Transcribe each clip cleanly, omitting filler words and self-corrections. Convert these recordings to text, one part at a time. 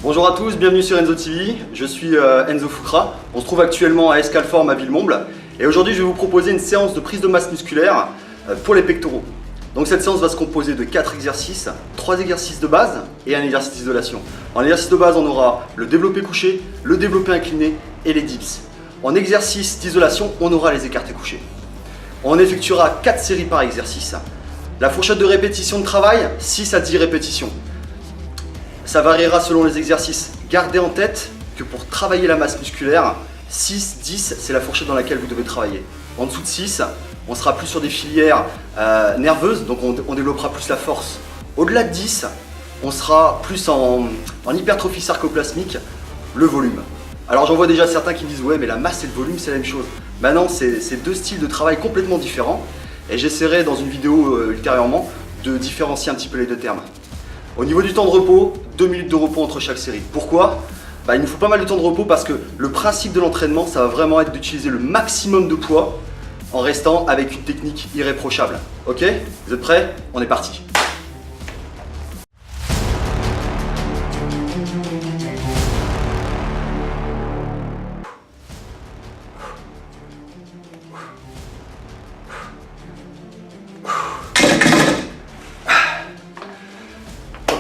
Bonjour à tous, bienvenue sur Enzo TV, je suis Enzo Foucra. On se trouve actuellement à Escalform à Villemomble et aujourd'hui je vais vous proposer une séance de prise de masse musculaire pour les pectoraux. Donc cette séance va se composer de 4 exercices, 3 exercices de base et un exercice d'isolation. En exercice de base on aura le développé couché, le développé incliné et les dips. En exercice d'isolation on aura les écartés couchés. On effectuera 4 séries par exercice. La fourchette de répétition de travail, 6 à 10 répétitions. Ça variera selon les exercices. Gardez en tête que pour travailler la masse musculaire, 6, 10, c'est la fourchette dans laquelle vous devez travailler. En dessous de 6, on sera plus sur des filières nerveuses, donc on développera plus la force. Au-delà de 10, on sera plus en hypertrophie sarcoplasmique, le volume. Alors j'en vois déjà certains qui me disent « ouais mais la masse et le volume c'est la même chose ». Ben non, c'est deux styles de travail complètement différents et j'essaierai dans une vidéo ultérieurement de différencier un petit peu les deux termes. Au niveau du temps de repos, 2 minutes de repos entre chaque série. Pourquoi ? Il nous faut pas mal de temps de repos parce que le principe de l'entraînement, ça va vraiment être d'utiliser le maximum de poids en restant avec une technique irréprochable. Ok ? Vous êtes prêts ? On est parti.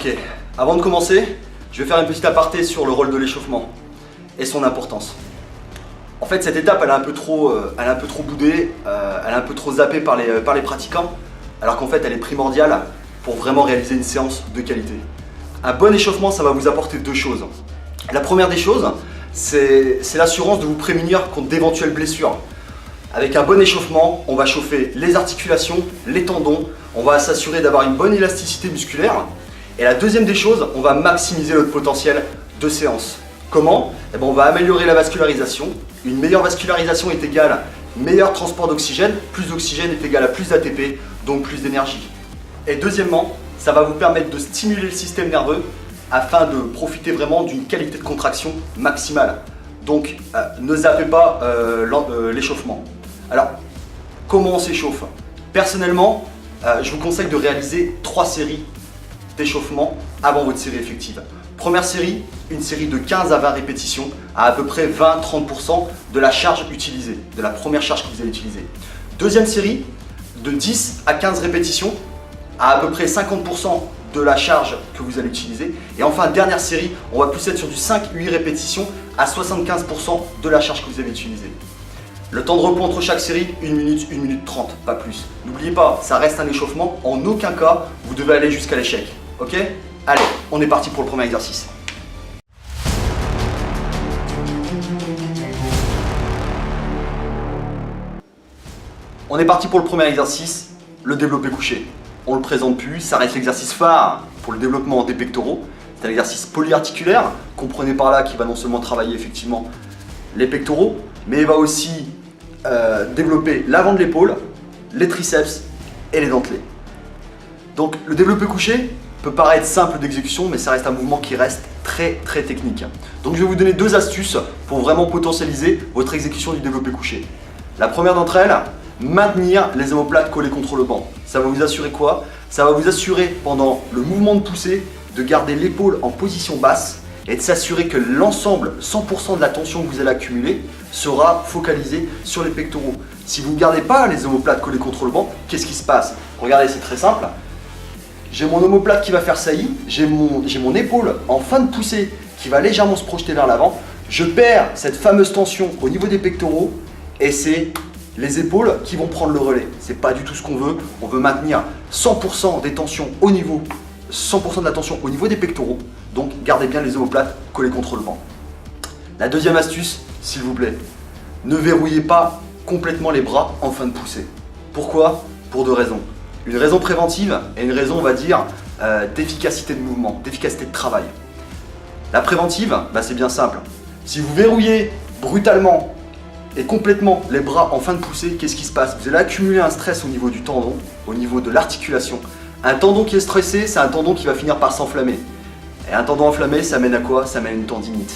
Ok, avant de commencer, je vais faire une petite aparté sur le rôle de l'échauffement et son importance. En fait, cette étape, elle est un peu trop boudée, elle est un peu trop zappée par les pratiquants, alors qu'en fait, elle est primordiale pour vraiment réaliser une séance de qualité. Un bon échauffement, ça va vous apporter deux choses. La première des choses, c'est l'assurance de vous prémunir contre d'éventuelles blessures. Avec un bon échauffement, on va chauffer les articulations, les tendons, on va s'assurer d'avoir une bonne élasticité musculaire. Et la deuxième des choses, on va maximiser notre potentiel de séance. Comment ? On va améliorer la vascularisation. Une meilleure vascularisation est égale à meilleur transport d'oxygène. Plus d'oxygène est égal à plus d'ATP, donc plus d'énergie. Et deuxièmement, ça va vous permettre de stimuler le système nerveux afin de profiter vraiment d'une qualité de contraction maximale. Donc ne zappez pas l'échauffement. Alors, comment on s'échauffe ? Personnellement, je vous conseille de réaliser 3 séries d'échauffement avant votre série effective. Première série, une série de 15 à 20 répétitions à peu près 20-30% de la charge utilisée, de la première charge que vous allez utiliser. Deuxième série, de 10 à 15 répétitions à peu près 50% de la charge que vous allez utiliser. Et enfin, dernière série, on va plus être sur du 5-8 répétitions à 75% de la charge que vous allez utiliser. Le temps de repos entre chaque série, 1 minute 30, pas plus. N'oubliez pas, ça reste un échauffement, en aucun cas vous devez aller jusqu'à l'échec. Ok ? Allez, on est parti pour le premier exercice. On est parti pour le premier exercice, le développé couché. On le présente plus, ça reste l'exercice phare pour le développement des pectoraux. C'est un exercice polyarticulaire, comprenez par là qu'il va non seulement travailler effectivement les pectoraux, mais il va aussi développer l'avant de l'épaule, les triceps et les dentelés. Donc le développé couché peut paraître simple d'exécution, mais ça reste un mouvement qui reste très technique. Donc je vais vous donner 2 astuces pour vraiment potentialiser votre exécution du développé couché. La première d'entre elles, maintenir les omoplates collées contre le banc. Ça va vous assurer quoi ? Ça va vous assurer pendant le mouvement de poussée de garder l'épaule en position basse et de s'assurer que l'ensemble, 100% de la tension que vous allez accumuler sera focalisée sur les pectoraux. Si vous ne gardez pas les omoplates collées contre le banc, qu'est-ce qui se passe ? Regardez, c'est très simple. J'ai mon omoplate qui va faire saillie, j'ai mon épaule en fin de poussée qui va légèrement se projeter vers l'avant. Je perds cette fameuse tension au niveau des pectoraux et c'est les épaules qui vont prendre le relais. C'est pas du tout ce qu'on veut. On veut maintenir 100% des tensions au niveau, 100% de la tension au niveau des pectoraux. Donc gardez bien les omoplates collées contre le banc. La deuxième astuce, s'il vous plaît, ne verrouillez pas complètement les bras en fin de poussée. Pourquoi ? Pour 2 raisons. Une raison préventive et une raison, on va dire, d'efficacité de mouvement, d'efficacité de travail. La préventive, c'est bien simple. Si vous verrouillez brutalement et complètement les bras en fin de poussée, qu'est-ce qui se passe ? Vous allez accumuler un stress au niveau du tendon, au niveau de l'articulation. Un tendon qui est stressé, c'est un tendon qui va finir par s'enflammer. Et un tendon enflammé, ça mène à quoi ? Ça mène à une tendinite.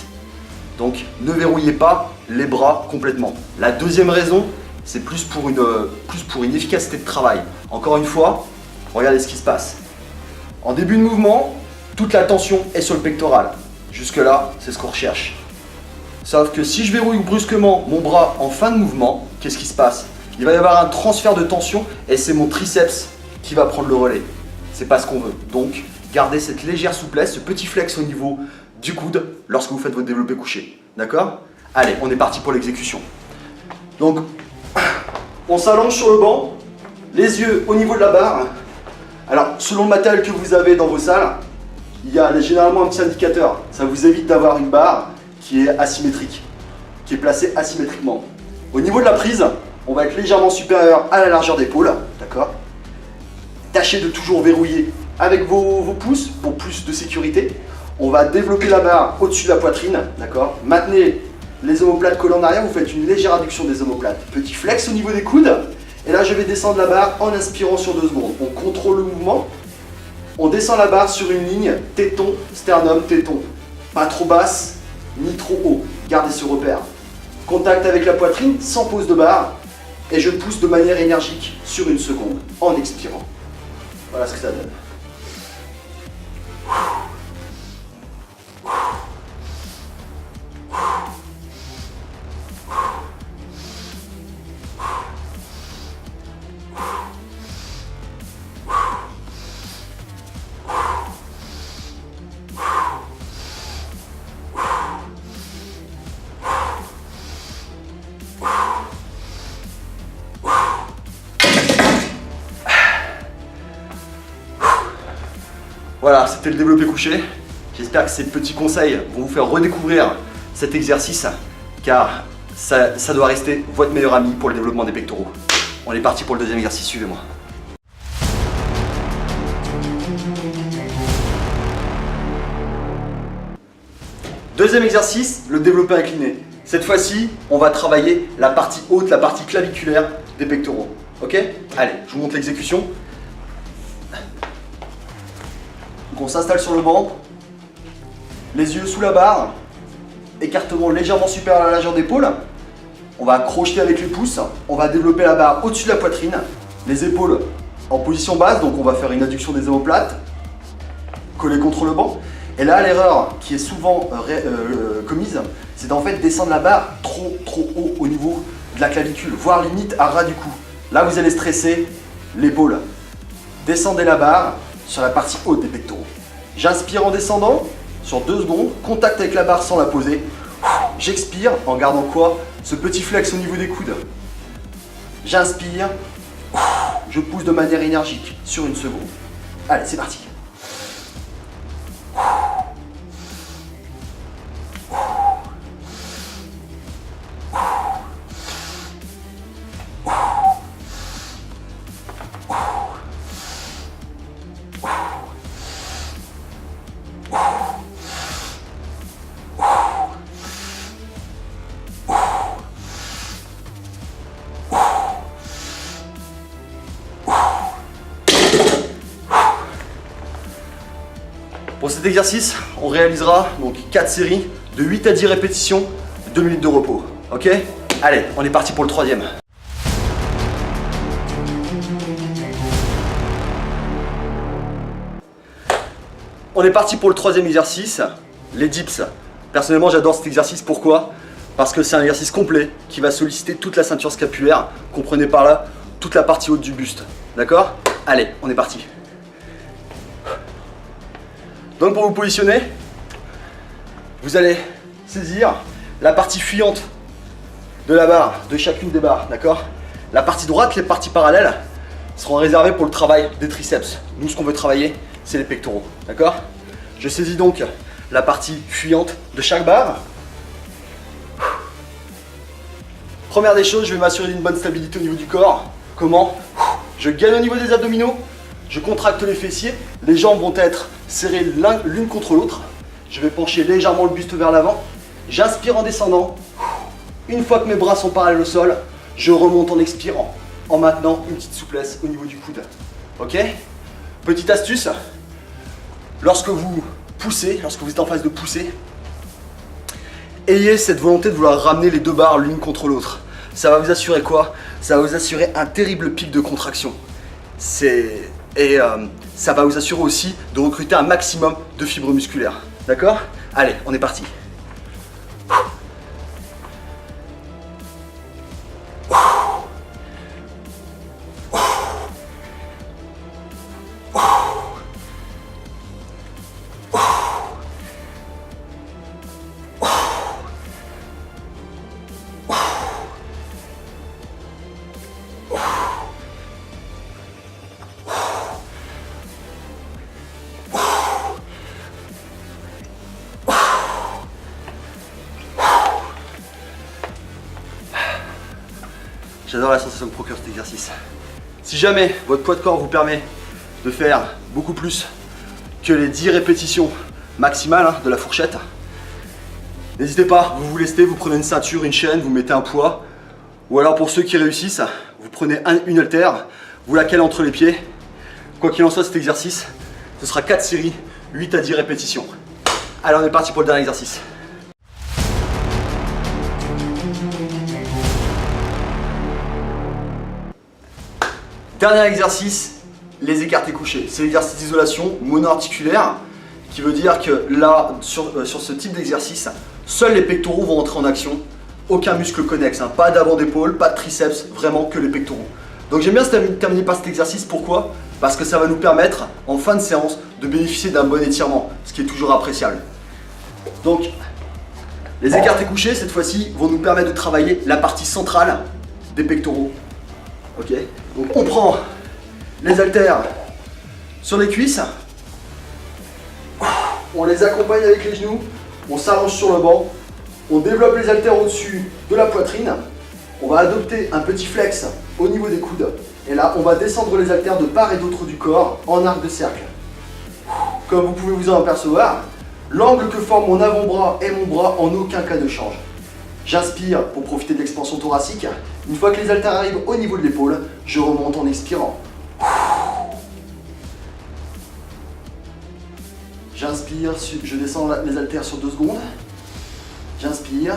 Donc ne verrouillez pas les bras complètement. La deuxième raison, c'est plus pour une efficacité de travail. Encore une fois, regardez ce qui se passe. En début de mouvement, toute la tension est sur le pectoral. Jusque là, c'est ce qu'on recherche. Sauf que si je verrouille brusquement mon bras en fin de mouvement, qu'est-ce qui se passe? Il va y avoir un transfert de tension et c'est mon triceps qui va prendre le relais. C'est pas ce qu'on veut. Donc, gardez cette légère souplesse, ce petit flex au niveau du coude lorsque vous faites votre développé couché. D'accord? Allez, on est parti pour l'exécution. Donc, on s'allonge sur le banc, les yeux au niveau de la barre. Alors, selon le matériel que vous avez dans vos salles, il y a généralement un petit indicateur. Ça vous évite d'avoir une barre qui est asymétrique, qui est placée asymétriquement. Au niveau de la prise, on va être légèrement supérieur à la largeur d'épaule, d'accord? Tâchez de toujours verrouiller avec vos pouces pour plus de sécurité. On va développer la barre au-dessus de la poitrine, d'accord? Maintenez les omoplates collées en arrière, vous faites une légère adduction des omoplates. Petit flex au niveau des coudes. Et là, je vais descendre la barre en inspirant sur 2 secondes. On contrôle le mouvement. On descend la barre sur une ligne téton, sternum, téton. Pas trop basse, ni trop haut. Gardez ce repère. Contact avec la poitrine, sans pause de barre. Et je pousse de manière énergique sur 1 seconde, en expirant. Voilà ce que ça donne. Voilà, c'était le développé couché. J'espère que ces petits conseils vont vous faire redécouvrir cet exercice, car ça doit rester votre meilleur ami pour le développement des pectoraux. On est parti pour le deuxième exercice, suivez-moi. Deuxième exercice, le développé incliné. Cette fois-ci, on va travailler la partie haute, la partie claviculaire des pectoraux. Ok? Allez, je vous montre l'exécution. Donc on s'installe sur le banc, les yeux sous la barre, écartement légèrement supérieur à la largeur d'épaule. On va crocheter avec les pouces, on va développer la barre au-dessus de la poitrine, les épaules en position basse, donc on va faire une adduction des omoplates, coller contre le banc. Et là, l'erreur qui est souvent commise, c'est d'en fait descendre la barre trop haut au niveau de la clavicule, voire limite à ras du cou. Là, vous allez stresser l'épaule. Descendez la barre sur la partie haute des pectoraux. J'inspire en descendant sur 2 secondes, contact avec la barre sans la poser. J'expire en gardant quoi? Ce petit flex au niveau des coudes. J'inspire, je pousse de manière énergique sur 1 seconde. Allez, c'est parti. Pour cet exercice, on réalisera donc 4 séries de 8 à 10 répétitions, 2 minutes de repos. Ok? Allez, on est parti pour le troisième. On est parti pour le troisième exercice, les dips. Personnellement, j'adore cet exercice. Pourquoi? Parce que c'est un exercice complet qui va solliciter toute la ceinture scapulaire. Comprenez par là toute la partie haute du buste. D'accord? Allez, on est parti. Donc pour vous positionner, vous allez saisir la partie fuyante de la barre, de chacune des barres, d'accord? La partie droite, les parties parallèles seront réservées pour le travail des triceps. Nous, ce qu'on veut travailler, c'est les pectoraux, d'accord? Je saisis donc la partie fuyante de chaque barre. Première des choses, je vais m'assurer d'une bonne stabilité au niveau du corps. Comment? Je gagne au niveau des abdominaux. Je contracte les fessiers, les jambes vont être serrées l'une contre l'autre. Je vais pencher légèrement le buste vers l'avant. J'inspire en descendant. Une fois que mes bras sont parallèles au sol, je remonte en expirant, en maintenant une petite souplesse au niveau du coude. Ok? Petite astuce, lorsque vous poussez, lorsque vous êtes en phase de pousser, ayez cette volonté de vouloir ramener les 2 barres l'une contre l'autre. Ça va vous assurer quoi? Ça va vous assurer un terrible pic de contraction. Ça va vous assurer aussi de recruter un maximum de fibres musculaires. D'accord? Allez, on est parti. J'adore la sensation que procure cet exercice. Si jamais votre poids de corps vous permet de faire beaucoup plus que les 10 répétitions maximales de la fourchette, n'hésitez pas, vous vous lestez, vous prenez une ceinture, une chaîne, vous mettez un poids. Ou alors pour ceux qui réussissent, vous prenez une haltère, vous la calez entre les pieds. Quoi qu'il en soit, cet exercice, ce sera 4 séries, 8 à 10 répétitions. Allez, on est parti pour le dernier exercice. Dernier exercice, les écartés couchés. C'est l'exercice d'isolation monoarticulaire qui veut dire que là, sur ce type d'exercice, seuls les pectoraux vont entrer en action, aucun muscle connexe, hein. Pas d'avant d'épaule, pas de triceps, vraiment que les pectoraux. Donc j'aime bien terminer par cet exercice, pourquoi? Parce que ça va nous permettre, en fin de séance, de bénéficier d'un bon étirement, ce qui est toujours appréciable. Donc, les écartés couchés, cette fois-ci, vont nous permettre de travailler la partie centrale des pectoraux. Ok, donc on prend les haltères sur les cuisses, on les accompagne avec les genoux, on s'allonge sur le banc, on développe les haltères au-dessus de la poitrine, on va adopter un petit flex au niveau des coudes, et là on va descendre les haltères de part et d'autre du corps en arc de cercle. Comme vous pouvez vous en apercevoir, l'angle que forme mon avant-bras et mon bras en aucun cas ne change. J'inspire pour profiter de l'expansion thoracique. Une fois que les haltères arrivent au niveau de l'épaule, je remonte en expirant. J'inspire, je descends les haltères sur 2 secondes. J'inspire.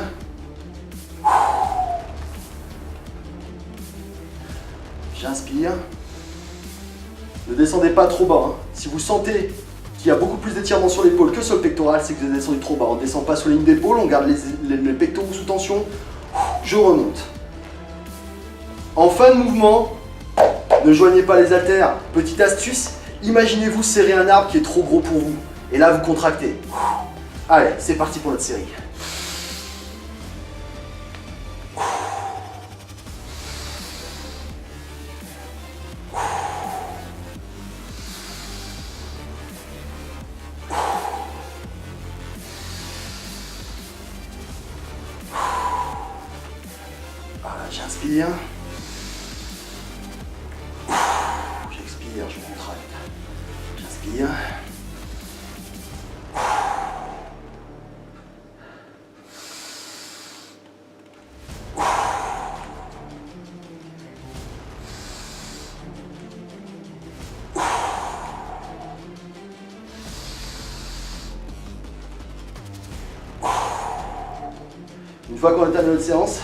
J'inspire. Ne descendez pas trop bas, hein. Si vous sentez qu'il y a beaucoup plus d'étirement sur l'épaule que sur le pectoral, c'est que vous êtes descendu trop bas. On ne descend pas sur la ligne d'épaule, on garde les pectoraux sous tension. Je remonte. En fin de mouvement, ne joignez pas les haltères. Petite astuce, imaginez-vous serrer un arbre qui est trop gros pour vous. Et là, vous contractez. Allez, c'est parti pour notre série. J'inspire. J'expire, je contracte. J'inspire. Une fois qu'on a terminé notre séance,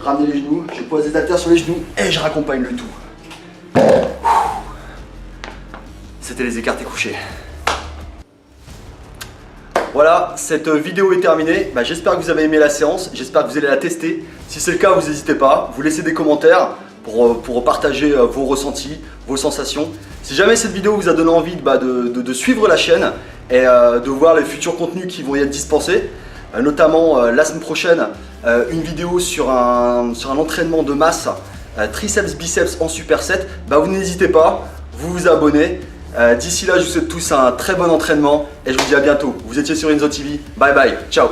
ramenez les genoux, je pose les haltères sur les genoux et je raccompagne le tout. C'était les écartés couchés. Voilà, cette vidéo est terminée. J'espère que vous avez aimé la séance, j'espère que vous allez la tester. Si c'est le cas, vous n'hésitez pas, vous laissez des commentaires pour partager vos ressentis, vos sensations. Si jamais cette vidéo vous a donné envie de suivre la chaîne et de voir les futurs contenus qui vont y être dispensés, notamment la semaine prochaine, une vidéo sur un entraînement de masse triceps biceps en superset, vous n'hésitez pas, vous vous abonnez. D'ici là, je vous souhaite tous un très bon entraînement et je vous dis à bientôt. Vous étiez sur Enzo TV, bye bye, ciao.